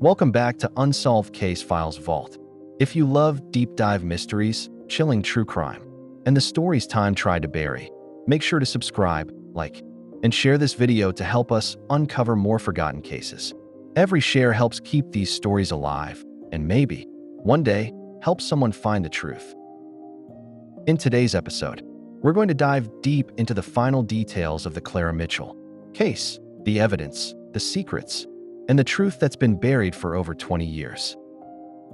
Welcome back to Unsolved Case Files Vault. If you love deep dive mysteries, chilling true crime, and the stories time tried to bury, make sure to subscribe, like, and share this video to help us uncover more forgotten cases. Every share helps keep these stories alive, and maybe, one day, help someone find the truth. In today's episode, we're going to dive deep into the final details of the Clara Mitchell case, the evidence, the secrets, and the truth that's been buried for over 20 years.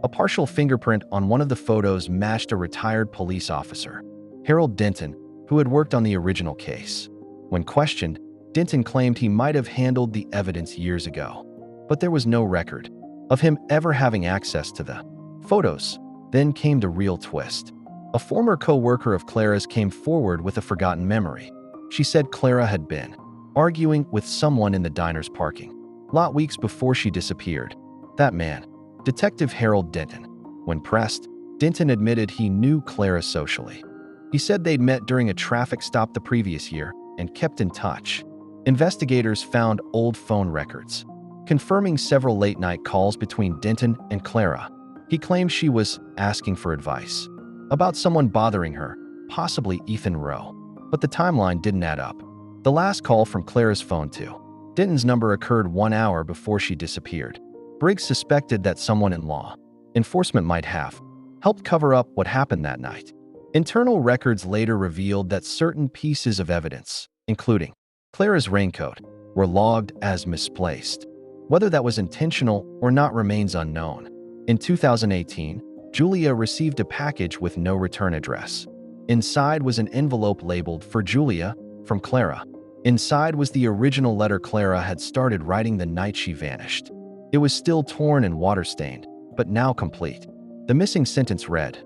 A partial fingerprint on one of the photos matched a retired police officer, Harold Denton, who had worked on the original case. When questioned, Denton claimed he might have handled the evidence years ago, but there was no record of him ever having access to the photos. Then came the real twist. A former co-worker of Clara's came forward with a forgotten memory. She said Clara had been arguing with someone in the diner's parking lot weeks before she disappeared. That man, Detective Harold Denton. When pressed, Denton admitted he knew Clara socially. He said they'd met during a traffic stop the previous year and kept in touch. Investigators found old phone records, confirming several late-night calls between Denton and Clara. He claimed she was asking for advice about someone bothering her, possibly Ethan Rowe. But the timeline didn't add up. The last call from Clara's phone to Denton's number occurred 1 hour before she disappeared. Briggs suspected that someone in law enforcement might have helped cover up what happened that night. Internal records later revealed that certain pieces of evidence, including Clara's raincoat, were logged as misplaced. Whether that was intentional or not remains unknown. In 2018, Julia received a package with no return address. Inside was an envelope labeled "For Julia" from Clara. Inside was the original letter Clara had started writing the night she vanished. It was still torn and water-stained, but now complete. The missing sentence read,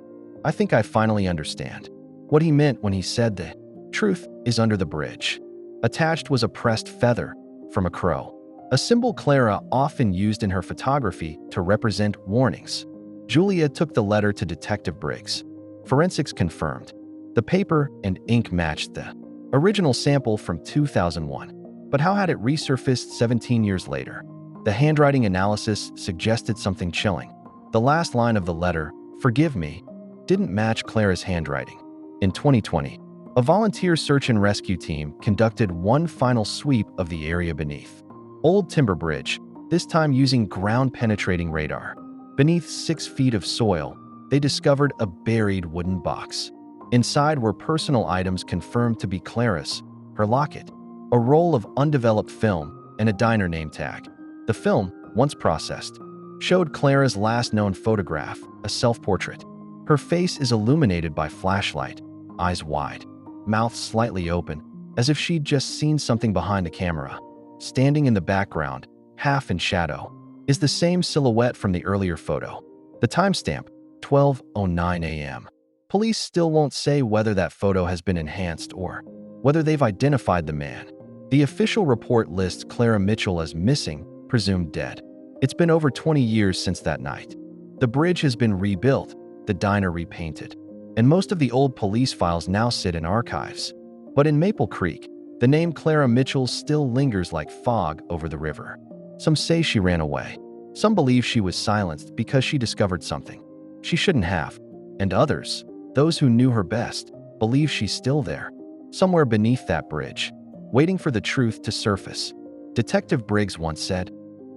"I think I finally understand what he meant when he said the truth is under the bridge." Attached was a pressed feather from a crow, a symbol Clara often used in her photography to represent warnings. Julia took the letter to Detective Briggs. Forensics confirmed the paper and ink matched the original sample from 2001. But how had it resurfaced 17 years later? The handwriting analysis suggested something chilling. The last line of the letter, "Forgive me," didn't match Clara's handwriting. In 2020, a volunteer search and rescue team conducted one final sweep of the area beneath Old Timber Bridge, this time using ground-penetrating radar. Beneath 6 feet of soil, they discovered a buried wooden box. Inside were personal items confirmed to be Clara's: her locket, a roll of undeveloped film, and a diner name tag. The film, once processed, showed Clara's last known photograph, a self-portrait. Her face is illuminated by flashlight, eyes wide, mouth slightly open, as if she'd just seen something behind the camera. Standing in the background, half in shadow, is the same silhouette from the earlier photo. The timestamp, 12:09 a.m. Police still won't say whether that photo has been enhanced or whether they've identified the man. The official report lists Clara Mitchell as missing, presumed dead. It's been over 20 years since that night. The bridge has been rebuilt, the diner repainted, and most of the old police files now sit in archives. But in Maple Creek, the name Clara Mitchell still lingers like fog over the river. Some say she ran away. Some believe she was silenced because she discovered something she shouldn't have. And others, those who knew her best, believe she's still there, somewhere beneath that bridge, waiting for the truth to surface. Detective Briggs once said,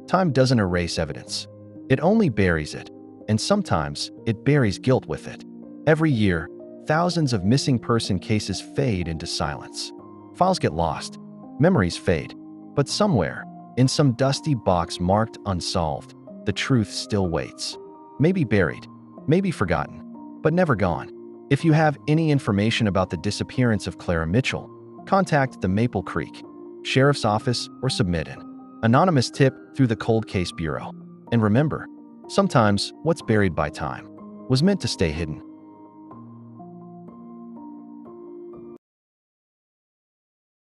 "Time doesn't erase evidence. It only buries it, and sometimes it buries guilt with it." Every year, thousands of missing person cases fade into silence. Files get lost, memories fade, but somewhere, in some dusty box marked unsolved, the truth still waits. Maybe buried, maybe forgotten, but never gone. If you have any information about the disappearance of Clara Mitchell, contact the Maple Creek Sheriff's Office or submit an anonymous tip through the Cold Case Bureau. And remember, sometimes what's buried by time was meant to stay hidden.